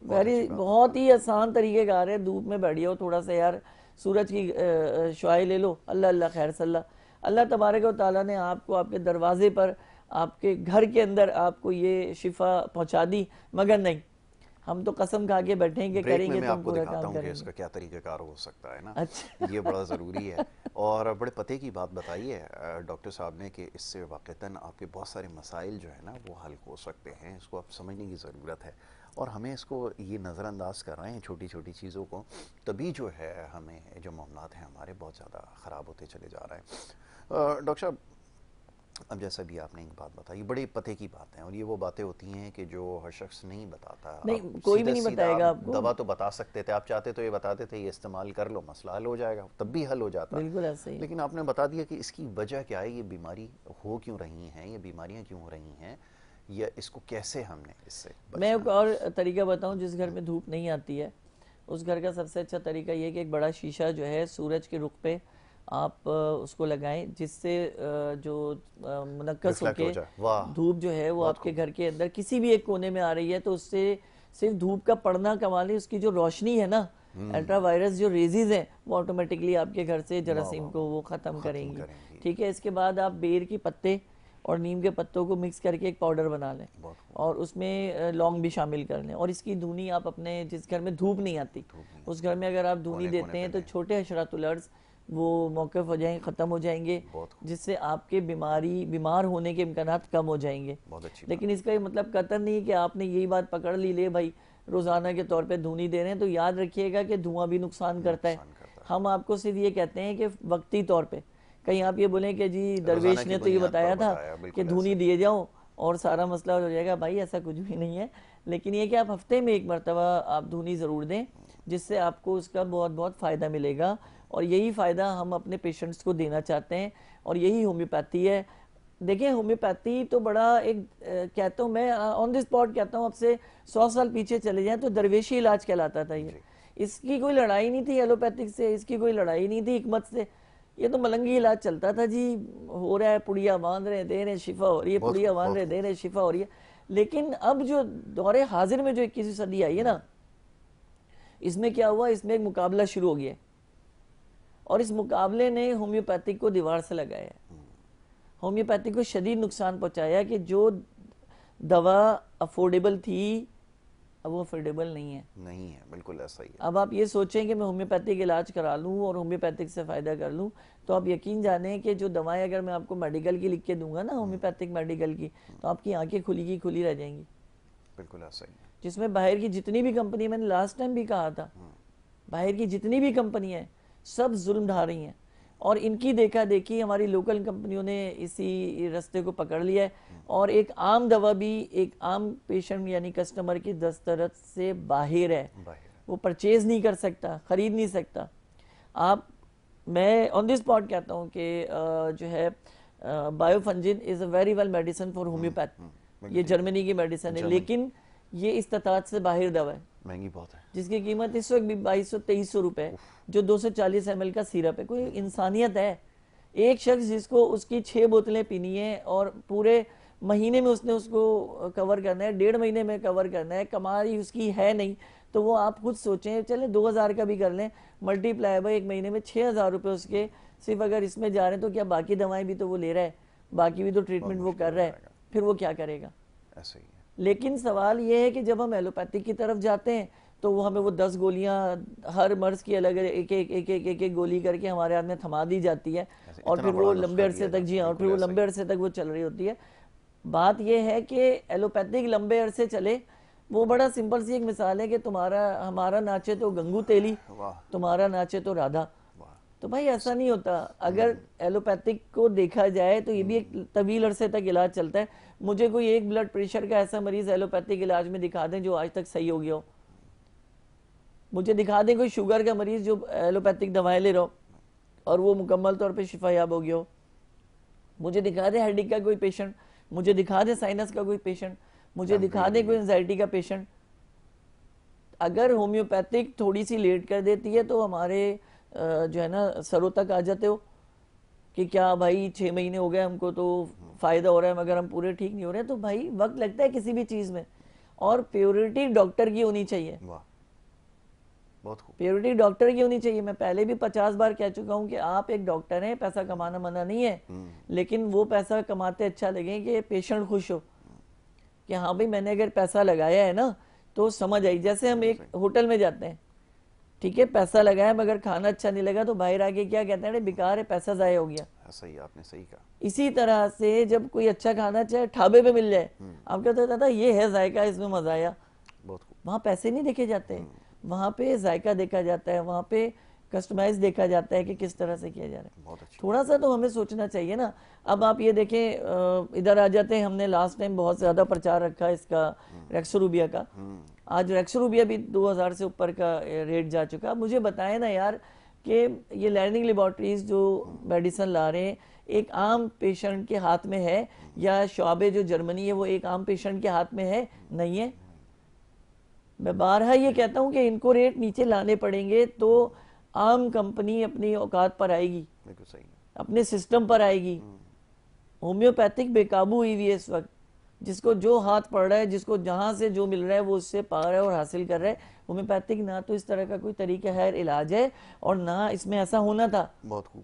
Speaker 2: बहुत ही आसान तरीके कार है। धूप में बैठिए हो थोड़ा सा यार, सूरज की शुआएं ले लो, अल्लाह अल्लाह खैर सल्ला। अल्लाह तबारक व तआला ने आपको आपके दरवाजे पर, आपके घर के अंदर आपको ये शिफा पहुंचा दी, मगर नहीं, हम तो कसम खा के बैठे हैं कि करेंगे तो हम पूरा काम करेंगे।
Speaker 1: इसका क्या तरीक़ाकार हो सकता है ना।
Speaker 2: अच्छा।
Speaker 1: ये बड़ा ज़रूरी है। और बड़े पते की बात बताई है डॉक्टर साहब ने कि इससे वाक़तन आपके बहुत सारे मसाइल जो है ना वो हल हो सकते हैं। इसको आप समझने की ज़रूरत है और हमें इसको ये नज़रअंदाज कर रहे हैं छोटी छोटी चीज़ों को, तभी जो है हमें जो मामलात हैं हमारे बहुत ज़्यादा ख़राब होते चले जा रहे हैं। डॉक्टर साहब, अब जैसा भी आपने एक बात बताई, बड़ी पते की बात है और ये वो बातें होती हैं कि जो हर शख्स नहीं बताता।
Speaker 2: नहीं, कोई भी नहीं बताएगा आपको।
Speaker 1: दवा तो बता सकते थे, आप चाहते तो ये बताते थे, ये इस्तेमाल कर लो, मसला हल हो जाएगा, तब भी हल हो जाता।
Speaker 2: बिल्कुल ऐसे ही।
Speaker 1: लेकिन आपने बता दिया कि इसकी वजह क्या है, ये बीमारी हो क्यों रही हैं, ये बीमारियां क्यों हो रही हैं, या इसको कैसे हमने इससे।
Speaker 2: मैं एक और तरीका बताऊं, जिस घर में धूप नहीं आती है उस घर का सबसे अच्छा तरीका ये है कि एक बड़ा शीशा जो है सूरज के रुख पे आप उसको लगाएं, जिससे जो मुनक्कस होके धूप जो है वो आपके घर के अंदर किसी भी एक कोने में आ रही है, तो उससे सिर्फ धूप का पड़ना कमाल नहीं, उसकी जो रोशनी है ना, अल्ट्रा वायरस जो रेजिज हैं वो ऑटोमेटिकली आपके घर से जरासीम को वो ख़त्म करेंगी। ठीक है। इसके बाद आप बेर की पत्ते और नीम के पत्तों को मिक्स करके एक पाउडर बना लें और उसमें लौंग भी शामिल कर लें, और इसकी धुनी आप अपने जिस घर में धूप नहीं आती उस घर में अगर आप धुनी देते हैं तो छोटे हशरातुल-अर्ज़ वो मौक़िफ़ हो जाएंगे, ख़त्म हो जाएंगे, जिससे आपके बीमार होने के इम्कानात कम हो जाएंगे। लेकिन इसका ये मतलब कतई नहीं है कि आपने यही बात पकड़ ली, ले भाई रोज़ाना के तौर पे धुनी दे रहे हैं, तो याद रखिएगा कि धुआं भी नुकसान करता है। हम आपको सिर्फ ये कहते हैं कि वक्ती तौर पर, कहीं आप ये बोलें कि जी दरवेश ने तो ये बताया था कि धुनी दिए जाओ और सारा मसला हो जाएगा, भाई ऐसा कुछ भी नहीं है। लेकिन ये कि आप हफ्ते में एक मरतबा आप धुनी ज़रूर दें, जिससे आपको उसका बहुत बहुत फ़ायदा मिलेगा, और यही फ़ायदा हम अपने पेशेंट्स को देना चाहते हैं, और यही होम्योपैथी है। देखिए होम्योपैथी तो बड़ा एक कहता हूँ मैं ऑन द स्पॉट कहता हूँ, आपसे 100 साल पीछे चले जाएं तो दरवेशी इलाज कहलाता था ये। इसकी कोई लड़ाई नहीं थी एलोपैथिक से, इसकी कोई लड़ाई नहीं थी हिकमत से, ये तो मलंगी इलाज चलता था जी। हो रहा है, पुड़िया बांध रहे दे रहे शिफा हो रही है, पुड़िया बांध रहे दे रहे शिफा हो रही है। लेकिन अब जो दौरे हाजिर में जो 21वीं सदी आई है ना, इसमें क्या हुआ, इसमें एक मुकाबला शुरू हो गया और इस मुकाबले ने होम्योपैथिक को दीवार से लगाया है। होम्योपैथिक को शदीद नुकसान पहुंचाया कि जो दवा अफोर्डेबल थी अब वो अफोर्डेबल नहीं है,
Speaker 1: बिल्कुल ऐसा ही है।
Speaker 2: अब आप ये सोचें कि मैं होम्योपैथिक इलाज करा लूँ और होम्योपैथिक से फ़ायदा कर लूँ, तो आप यकीन जानें कि जो दवाएं अगर मैं आपको मेडिकल की लिख के दूंगा ना, होम्योपैथिक मेडिकल की, तो आपकी आंखें खुली की खुली रह जाएंगी।
Speaker 1: बिल्कुल ऐसा ही है।
Speaker 2: जिसमें बाहर की जितनी भी कंपनी, मैंने लास्ट टाइम भी कहा था, बाहर की जितनी भी कंपनियां सब जुल्म ढा रही हैं और इनकी देखा देखी हमारी लोकल कंपनियों ने इसी रास्ते को पकड़ लिया है और एक आम दवा भी एक आम पेशेंट यानी कस्टमर की दस्तरस से बाहर है, वो परचेज नहीं कर सकता, खरीद नहीं सकता। आप, मैं ऑन दिस स्पॉट कहता हूँ कि जो है biofungin is a very well medicine for homeopath. ये जर्मनी की मेडिसिन है, लेकिन ये इस्तात से बाहर दवा है,
Speaker 1: महंगी बहुत है,
Speaker 2: जिसकी कीमत इस वक्त भी 2200-2300 रुपए, जो 240 ml का सिरप है। कोई इंसानियत है? एक शख्स जिसको उसकी 6 बोतलें पीनी है और पूरे महीने में उसने उसको कवर करना है, 1.5 महीने में कवर करना है, कमाई उसकी है नहीं, तो वो आप खुद सोचें, चले 2000 का भी कर लें, मल्टीप्लाई बाय एक महीने में 6000 रुपये उसके सिर्फ अगर इसमें जा रहे हैं, तो क्या बाकी दवाएं भी तो वो ले रहा है, बाकी भी तो ट्रीटमेंट वो कर रहा है, फिर वो क्या करेगा?
Speaker 1: ऐसे ही है।
Speaker 2: लेकिन सवाल ये है कि जब हम एलोपैथिक की तरफ जाते हैं तो वो हमें वो 10 गोलियां हर मर्ज की अलग एक गोली करके हमारे हाथ में थमा दी जाती है और फिर वो लंबे अरसे तक, जी हाँ, फिर वो लंबे अरसे तक वो चल रही होती है। बात यह है कि एलोपैथिक लंबे अरसे चले, वो बड़ा सिंपल सी एक मिसाल है कि तुम्हारा हमारा नाचे तो गंगू तेली, तुम्हारा नाचे तो राधा। तो भाई ऐसा नहीं होता। अगर एलोपैथिक को देखा जाए तो ये भी एक तवील अरसे तक इलाज चलता है। मुझे कोई एक ब्लड प्रेशर का ऐसा मरीज एलोपैथिक इलाज में दिखा दें जो आज तक सही हो गया हो। मुझे दिखा दें कोई शुगर का मरीज जो एलोपैथिक दवाएं ले रहा हो और वो मुकम्मल तौर पे शिफायाब हो गया हो। मुझे दिखा दे हेडेक का कोई पेशेंट, मुझे दिखा दे साइनस का कोई पेशेंट, मुझे दिखा दे कोई एंजाइटी का पेशेंट। अगर होम्योपैथिक थोड़ी सी लेट कर देती है तो हमारे जो है ना सरों तक आ जाते हो कि क्या भाई 6 महीने हो गए हमको तो फायदा हो रहा है मगर हम पूरे ठीक नहीं हो रहे। तो भाई वक्त लगता है किसी भी चीज में, और प्योरिटी डॉक्टर की होनी चाहिए। प्योरिटी डॉक्टर की होनी चाहिए। मैं पहले भी 50 बार कह चुका हूं कि आप एक डॉक्टर हैं, पैसा कमाना मना नहीं है, लेकिन वो पैसा कमाते अच्छा लगे कि पेशेंट खुश हो कि हाँ भाई मैंने अगर पैसा लगाया है ना तो समझ आई। जैसे हम एक होटल में जाते हैं, ठीक है, पैसा लगाया मगर खाना अच्छा नहीं लगा तो बाहर आके क्या कहते हैं, बेकार है, पैसा जाया हो गया।
Speaker 1: सही, आपने सही कहा।
Speaker 2: इसी तरह से जब कोई अच्छा खाना चाहे ढाबे पे मिल जाए, आप कहते दादा ये है जायका, इसमें मजा आया, वहां पैसे नहीं देखे जाते, वहां पे जायका देखा जाता है, वहां पे कस्टमाइज देखा जाता है कि किस तरह से किया जा रहा है। थोड़ा सा तो हमें सोचना चाहिए ना। अब आप ये देखें, इधर आ जाते हैं, हमने लास्ट टाइम बहुत ज्यादा प्रचार रखा इसका रेक्सोरूबिया का। आज रेक्सोरूबिया भी 2000 से ऊपर का रेट जा चुका। मुझे बताएं ना यार कि ये लर्निंग लेबोरेटरीज जो मेडिसिन ला रहे हैं एक आम पेशेंट के हाथ में है, या शॉबे जो जर्मनी है वो एक आम पेशेंट के हाथ में है? नहीं है। मैं बारहा ये कहता हूं कि इनको रेट नीचे लाने पड़ेंगे तो आम कंपनी अपनी औकात पर आएगी, अपने सिस्टम पर आएगी। होम्योपैथिक बेकाबू हुई हुई है इस वक्त, जिसको जो हाथ पड़ रहा है, जिसको जहां से जो मिल रहा है वो उससे पा रहा है और हासिल कर रहा है। होम्योपैथिक ना तो इस तरह का कोई तरीका है इलाज है और ना इसमें ऐसा होना था।
Speaker 1: बहुत खूब।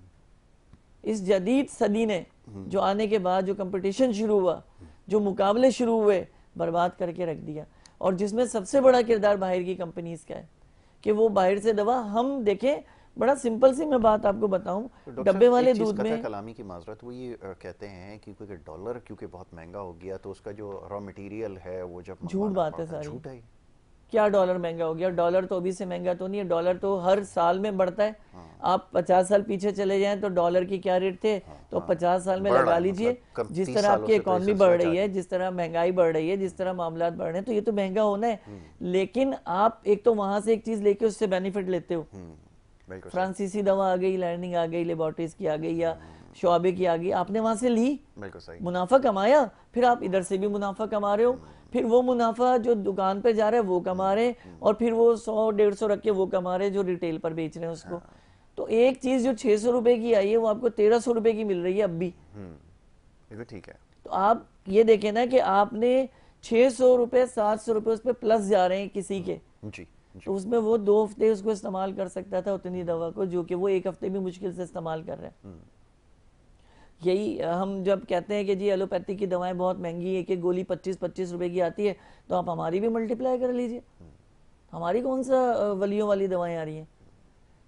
Speaker 2: इस जदीद सदी ने जो आने के बाद जो कंपटीशन शुरू हुआ, जो मुकाबले शुरू हुए, बर्बाद करके रख दिया। और जिसमें सबसे बड़ा किरदार बाहर की कंपनीज का है कि वो बाहर से दवा हम देखें। बड़ा सिंपल सी मैं बात आपको बताऊं,
Speaker 1: तो
Speaker 2: डब्बे वाले दूध में
Speaker 1: कलामी की माजरत, वो ये कहते हैं कि क्योंकि डॉलर क्योंकि बहुत महंगा हो गया तो उसका जो रॉ मटेरियल है वो जब
Speaker 2: झूठ बात है सारी।
Speaker 1: झूठ है। क्या
Speaker 2: डॉलर महंगा हो गया? डॉलर तो अभी से महंगा तो नहीं है, डॉलर तो हर साल में बढ़ता है। आप 50 साल पीछे चले जाएं तो डॉलर की क्या रेट थे, तो 50 साल में लगा लीजिए। जिस तरह आपकी इकोनॉमी बढ़ रही है, जिस तरह महंगाई बढ़ रही है, जिस तरह मामलात बढ़ रहे हैं, तो ये तो महंगा होना है। लेकिन आप एक तो वहां से एक चीज लेके उससे बेनिफिट लेते हो। फ्रांसीसी दवा आ गई, लर्निंग आ गई, लेबोरेटरीज की आ गई, या शोबे की आ गई, आपने वहां से ली, मुनाफा कमाया, फिर आप इधर से भी मुनाफा कमा रहे हो, फिर वो मुनाफा जो दुकान पे जा रहा है वो कमा रहे हैं, और फिर वो 100-150 रख के वो कमा रहे हैं जो रिटेल पर बेच रहे हैं उसको। तो एक चीज जो 600 रुपए की आई है वो आपको 1300 रुपए की मिल रही है अब भी।
Speaker 1: ये भी ठीक है।
Speaker 2: तो आप ये देखें ना कि आपने 600 रुपए 700 रुपए उस पर प्लस जा रहे हैं किसी के,
Speaker 1: जी
Speaker 2: तो उसमें वो 2 हफ्ते उसको इस्तेमाल कर सकता था उतनी दवा को, जो कि वो 1 हफ्ते में मुश्किल से इस्तेमाल कर रहे हैं। यही हम जब कहते हैं कि जी एलोपैथी की दवाएं बहुत महंगी है, कि गोली 25-25 रुपए की आती है, तो आप हमारी भी मल्टीप्लाई कर लीजिए, हमारी कौन सा वलियों वाली दवाएं आ रही हैं।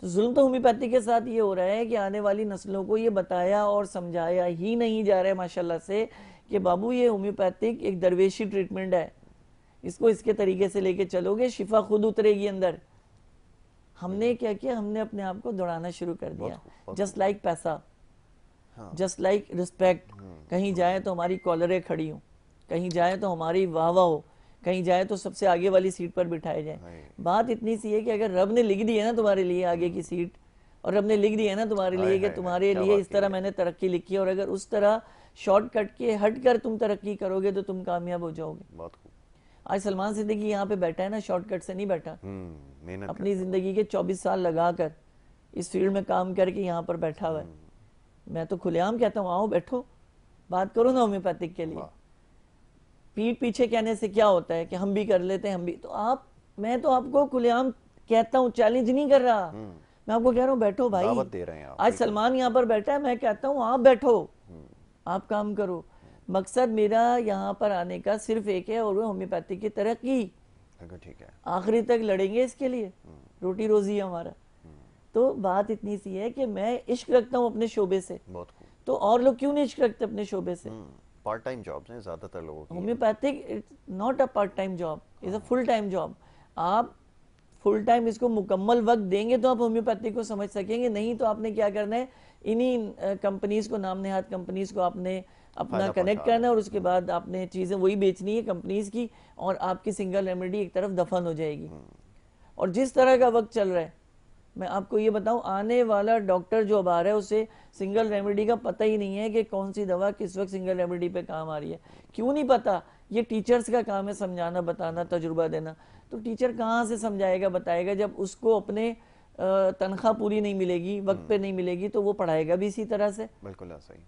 Speaker 2: तो जुल्म तो होम्योपैथी के साथ ये हो रहा है कि आने वाली नस्लों को ये बताया और समझाया ही नहीं जा रहा है माशाल्लाह से कि बाबू ये होम्योपैथिक एक दरवेशी ट्रीटमेंट है, इसको इसके तरीके से लेके चलोगे शिफा खुद उतरेगी अंदर। हमने क्या किया, हमने अपने आप को दौड़ाना शुरू कर दिया, जस्ट लाइक पैसा, जस्ट लाइक रिस्पेक्ट। कहीं जाए तो हमारी कॉलरें खड़ी हो, कहीं जाए तो हमारी वाह वाह हो, कहीं जाए तो सबसे आगे वाली सीट पर बिठाए जाए। बात इतनी सी है कि अगर रब ने लिख दी है ना तुम्हारे लिए आगे की सीट, और रब ने लिख दी है ना तुम्हारे लिए कि तुम्हारे लिए इस तरह मैंने तरक्की लिखी है, और अगर उस तरह शॉर्टकट के हट कर तुम तरक्की करोगे तो तुम कामयाब हो जाओगे।
Speaker 1: बहुत खूब।
Speaker 2: आज सलमान सिद्दीकी यहाँ पे बैठा है ना, शॉर्टकट से नहीं बैठा, अपनी जिंदगी के 24 साल लगाकर इस फील्ड में काम करके यहाँ पर बैठा हुआ है। मैं तो खुलेआम कहता हूँ आओ बैठो, बात करो ना होम्योपैथिक के लिए। पीठ पीछे कहने से क्या होता है कि हम भी कर लेते हैं, हम भी, तो आप, मैं तो आपको खुलेआम कहता हूँ, चैलेंज नहीं कर रहा, मैं आपको कह रहा हूँ बैठो भाई।
Speaker 1: दावत दे रहे हैं आप।
Speaker 2: आज सलमान यहाँ पर बैठा है, मैं कहता हूँ आप बैठो, आप काम करो। मकसद मेरा यहाँ पर आने का सिर्फ एक है, और वो होम्योपैथी की तरक्की।
Speaker 1: ठीक है,
Speaker 2: आखिरी तक लड़ेंगे इसके लिए, रोटी रोजी है हमारा। तो बात इतनी सी है कि मैं इश्क रखता हूँ अपने शोबे से,
Speaker 1: बहुत खूब।
Speaker 2: तो और लोग क्यों नहीं इश्क रखते अपने शोबे से।
Speaker 1: पार्ट टाइम जॉब्स हैं ज्यादातर लोगों की।
Speaker 2: Homeopathic it's not a part time job, is a full time job. आप फुल टाइम इसको मुकम्मल वक्त देंगे तो आप होम्योपैथी को समझ सकेंगे, नहीं तो आपने क्या करना है, इन्हीं कंपनीज को, नाम नेहाद कंपनीज को आपने अपना कनेक्ट करना है, और उसके बाद आपने चीज़ें वही बेचनी है कंपनीज की, और आपकी सिंगल रेमेडी एक तरफ दफन हो जाएगी। और जिस तरह का वक्त चल रहा है, मैं आपको ये बताऊं, आने वाला डॉक्टर जो अब आ रहा है उसे सिंगल रेमेडी का पता ही नहीं है कि कौन सी दवा किस वक्त सिंगल रेमेडी पे काम आ रही है। क्यों नहीं पता, ये टीचर्स का काम है समझाना, बताना, तजुर्बा देना। तो टीचर कहाँ से समझाएगा, बताएगा, जब उसको अपने तनख्वाह पूरी नहीं मिलेगी, वक्त पे नहीं मिलेगी, तो वो पढ़ाएगा भी इसी तरह से।
Speaker 1: बिल्कुल ऐसा ही।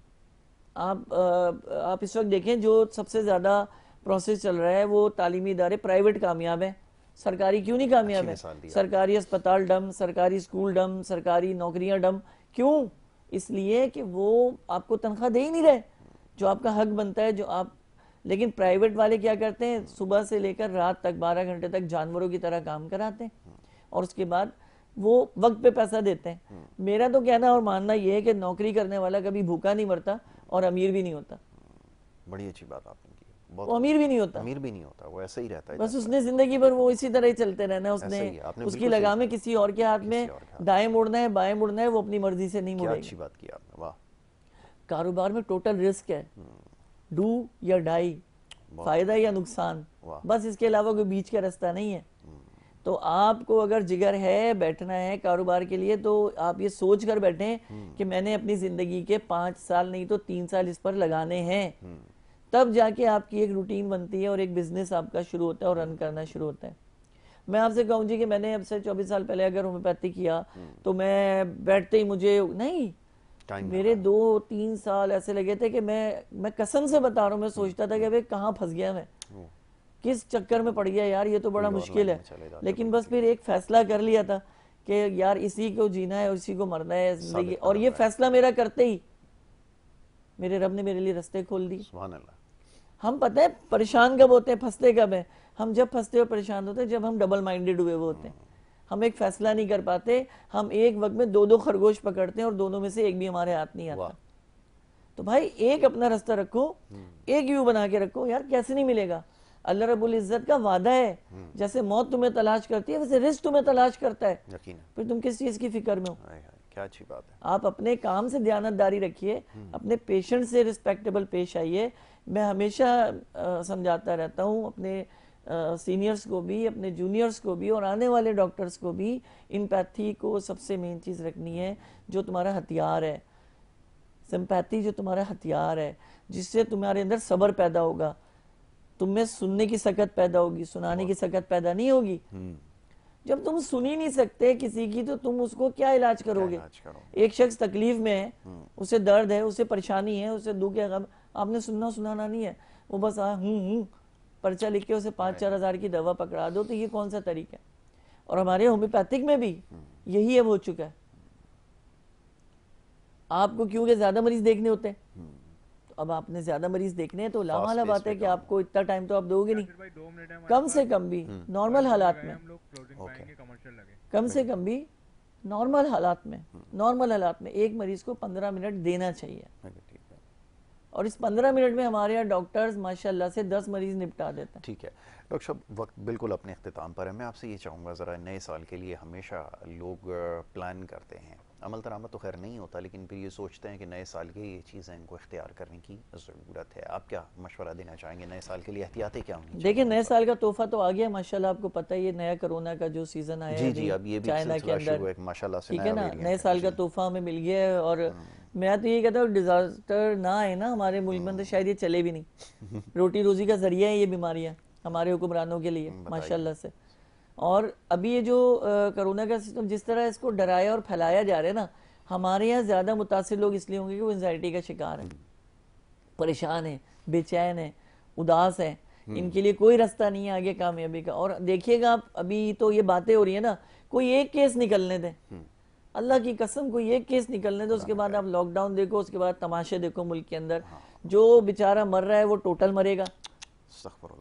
Speaker 2: आप इस वक्त देखें जो सबसे ज़्यादा प्रोसेस चल रहा है वो तालीमी इदारे प्राइवेट कामयाब है, सरकारी क्यों नहीं कामयाब है। सरकारी अस्पताल डम, सरकारी स्कूल डम, सरकारी नौकरियां डम। क्यों? इसलिए कि वो आपको तनख्वाह दे ही नहीं रहे जो आपका हक बनता है, जो आप। लेकिन प्राइवेट वाले क्या करते हैं, सुबह से लेकर रात तक 12 घंटे तक जानवरों की तरह काम कराते हैं, और उसके बाद वो वक्त पे पैसा देते हैं। मेरा तो कहना और मानना यह है कि नौकरी करने वाला कभी भूखा नहीं मरता और अमीर भी नहीं होता।
Speaker 1: बड़ी अच्छी बात आपने की।
Speaker 2: वो अमीर भी नहीं होता,
Speaker 1: अमीर भी नहीं होता, वो ऐसे ही रहता है,
Speaker 2: बस उसने जिंदगी भर वो इसी तरह ही चलते रहना, उसने उसकी लगाम किसी और के हाथ में, दाएं मुड़ना है बाएं मुड़ना है, वो अपनी मर्जी से नहीं मुड़ेगा।
Speaker 1: अच्छी बात की आपने, वाह।
Speaker 2: कारोबार में टोटल रिस्क है, डू या डाई, फायदा या नुकसान, बस इसके अलावा कोई बीच का रास्ता नहीं है। तो आपको अगर जिगर है बैठना है कारोबार के लिए, तो आप ये सोच कर बैठें कि मैंने अपनी जिंदगी के 5 साल नहीं तो 3 साल इस पर लगाने हैं, तब जाके आपकी एक रूटीन बनती है और एक बिजनेस आपका शुरू होता है और रन करना शुरू होता है। मैं आपसे कहूँ जी कि मैंने अब से 24 साल पहले अगर होम्योपैथी किया तो मैं बैठते ही मुझे नहीं, मेरे 2-3 साल ऐसे लगे थे कि मैं कसम से बता रहा हूँ, मैं सोचता था कि अबे कहाँ फंस गया मैं, किस चक्कर में पड़ गया यार, ये तो बड़ा मुश्किल है। लेकिन बस फिर एक फैसला कर लिया था कि यार इसी को जीना है और इसी को मरना है जिंदगी, और ये फैसला मेरा करते ही मेरे रब ने मेरे लिए रास्ते खोल दिए।
Speaker 1: सुभान अल्लाह।
Speaker 2: हम पता है परेशान कब होते हैं, फंसते कब हैं, हम जब फंसते हो परेशान होते हैं जब हम डबल माइंडेड हुए वो होते हैं, हम एक फैसला नहीं कर पाते, हम एक वक्त में 2-2 खरगोश पकड़ते हैं और दोनों में से एक भी हमारे हाथ नहीं आता। तो भाई एक अपना रास्ता रखो, एक व्यू बना के रखो यार, कैसे नहीं मिलेगा। अल्लाह रब्बुल इज्जत का वादा है, जैसे मौत तुम्हें तलाश करती है वैसे रिस्क तुम्हें तलाश करता है, फिर तुम किस चीज की फिक्र में हो।
Speaker 1: क्या अच्छी बात है।
Speaker 2: आप अपने काम से दयानतदारी रखिए, अपने पेशेंट से रिस्पेक्टेबल पेश आइए। मैं हमेशा समझाता रहता हूँ अपने सीनियर्स को भी, अपने जूनियर्स को भी और आने वाले डॉक्टर्स को भी, एम्पैथी को सबसे मेन चीज़ रखनी है जो तुम्हारा हथियार है। सिंपैथी जो तुम्हारा हथियार है, जिससे तुम्हारे अंदर सब्र पैदा होगा। तुम में सुनने की सकत पैदा होगी, सुनाने की सकत पैदा नहीं होगी। जब तुम सुन ही नहीं सकते किसी की तो तुम उसको क्या इलाज करोगे? एक शख्स तकलीफ में है, उसे दर्द है, उसे परेशानी है, उसे दुख है, गम, आपने सुनना सुनाना नहीं है, वो बस पर्चा लिख के उसे 5-4 हज़ार की दवा पकड़ा दो, तो ये कौन सा तरीका है? और हमारे होम्योपैथिक में भी यही अब हो चुका है। आपको क्योंकि ज्यादा मरीज देखने होते हैं, तो अब आपने ज्यादा मरीज देखने हैं तो लामाला बात है कि आपको इतना टाइम तो आप दोगे नहीं, कम से कम भी नॉर्मल हालात में, कम से कम भी नॉर्मल हालात में एक मरीज को 15 मिनट देना चाहिए। और इस 15 मिनट में हमारे यहाँ डॉक्टर्स माशाल्लाह से 10 मरीज निपटा देते हैं।
Speaker 1: ठीक है डॉक्टर साहब, वक्त बिल्कुल अपने अख्तिताम पर है। मैं आपसे ये चाहूँगा ज़रा, नए साल के लिए हमेशा लोग प्लान करते हैं, अमल दरामद तो खैर नहीं होता, लेकिन फिर ये सोचते हैं कि नए साल के ये चीज़ें इनको इख्तियार करने की ज़रूरत है। आप क्या मशवरा देना चाहेंगे, नए साल के लिए एहतियातें क्या होंगी?
Speaker 2: देखिए, नए साल का तोहफा तो आ गया माशाल्लाह, आपको पता ही है नया कोरोना का जो सीज़न आया है
Speaker 1: जी, अब ये भी
Speaker 2: चाइना के अंदर,
Speaker 1: माशाल्लाह से
Speaker 2: ठीक है ना, नए साल का तोहफा हमें मिल गया है। और मैं तो ये कहता हूँ डिजास्टर ना आए ना हमारे मुल्क में तो शायद ये चले भी नहीं। रोटी रोजी का जरिया है ये बीमारियां हमारे हुक्मरानों के लिए माशाल्लाह से। और अभी ये जो कोरोना का सिस्टम जिस तरह इसको डराया और फैलाया जा रहा है ना, हमारे यहाँ ज्यादा मुतासिर लोग इसलिए होंगे कि वो एंजाइटी का शिकार है, परेशान है, बेचैन है, उदास है, इनके लिए कोई रास्ता नहीं है आगे कामयाबी का। और देखिएगा आप, अभी तो ये बातें हो रही है ना, कोई एक केस निकलने दें, अल्लाह की कसम कोई एक केस निकलने दो, उसके बाद आप लॉकडाउन देखो, उसके बाद तमाशे देखो मुल्क के अंदर। जो बेचारा मर रहा है वो टोटल मरेगा,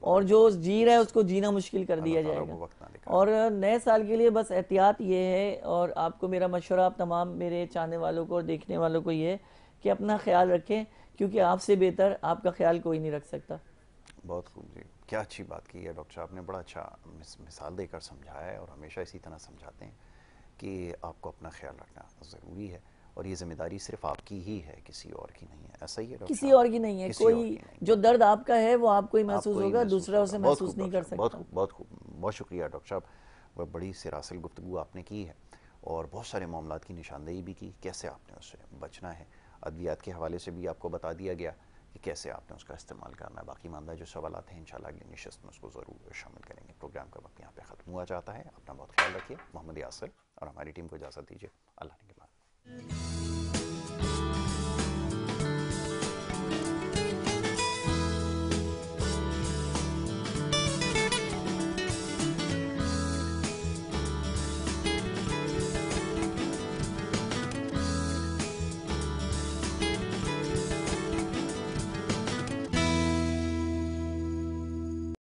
Speaker 2: और जो जी रहा है उसको जीना मुश्किल कर दिया जाएगा। और नए साल के लिए बस एहतियात ये है, और आपको मेरा मशवरा, आप तमाम मेरे चाहने वालों को और देखने वालों को ये है कि अपना ख्याल रखें, क्योंकि आपसे बेहतर आपका ख्याल कोई नहीं रख सकता।
Speaker 1: बहुत खूब जी, क्या अच्छी बात की है डॉक्टर साहब, आपने बड़ा अच्छा मिसाल देकर समझाया है, और हमेशा इसी तरह समझाते हैं कि आपको अपना ख्याल रखना ज़रूरी है, और ये जिम्मेदारी सिर्फ आपकी ही है, किसी और की नहीं है। ऐसा ही है डॉक्टर?
Speaker 2: किसी और की नहीं है, कोई जो दर्द आपका है वो आपको ही महसूस होगा, दूसरा उसे महसूस नहीं कर सकता।
Speaker 1: बहुत खूब, बहुत शुक्रिया डॉक्टर साहब, वह बड़ी सिरासिल गुफ्तगू आपने की है, और बहुत सारे मामलात की निशानदेही भी की, कैसे आपने उससे बचना है। अद्वियात के हवाले से भी आपको बता दिया गया कि कैसे आपने उसका इस्तेमाल करना है। बाकी मामला जो सवालात हैं इंशाल्लाह अगली नशिस्त में उसको ज़रूर शामिल करेंगे। प्रोग्राम का वक्त यहाँ पे ख़त्म हुआ जाता है। अपना बहुत ख्याल रखिए। मोहम्मद यासिर और हमारी टीम को इजाज़त दीजिए। अल्लाह ने के बाद।